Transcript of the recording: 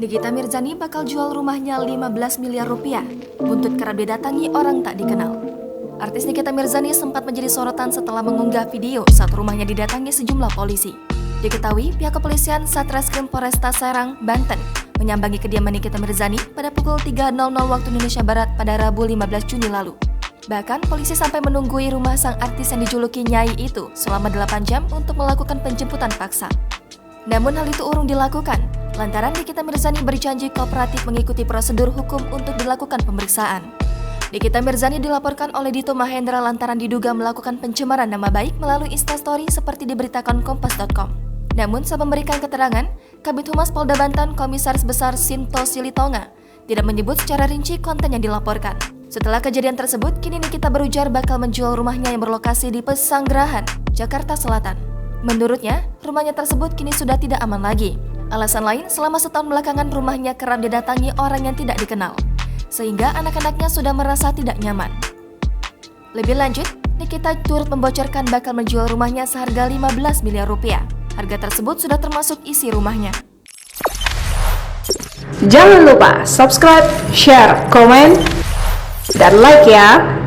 Nikita Mirzani bakal jual rumahnya 15 miliar rupiah, buntut kerap didatangi orang tak dikenal. Artis Nikita Mirzani sempat menjadi sorotan setelah mengunggah video saat rumahnya didatangi sejumlah polisi. Diketahui pihak kepolisian Satreskrim Polresta Serang, Banten menyambangi kediaman Nikita Mirzani pada pukul 3.00 waktu Indonesia Barat pada Rabu 15 Juni lalu. Bahkan polisi sampai menunggui rumah sang artis yang dijuluki Nyai itu selama 8 jam untuk melakukan penjemputan paksa. Namun hal itu urung dilakukan, lantaran Nikita Mirzani berjanji kooperatif mengikuti prosedur hukum untuk dilakukan pemeriksaan. Nikita Mirzani dilaporkan oleh Dito Mahendra lantaran diduga melakukan pencemaran nama baik melalui Instastory seperti diberitakan Kompas.com. Namun saat memberikan keterangan, Kabid Humas Polda Banten Komisaris Besar Sinto Silitonga tidak menyebut secara rinci konten yang dilaporkan. Setelah kejadian tersebut, kini Nikita berujar bakal menjual rumahnya yang berlokasi di Pesanggerahan, Jakarta Selatan. Menurutnya, rumahnya tersebut kini sudah tidak aman lagi. Alasan lain, selama setahun belakangan rumahnya kerap didatangi orang yang tidak dikenal, sehingga anak-anaknya sudah merasa tidak nyaman. Lebih lanjut, Nikita turut membocorkan bakal menjual rumahnya seharga 15 miliar rupiah. Harga tersebut sudah termasuk isi rumahnya. Jangan lupa subscribe, share, komen, dan like ya!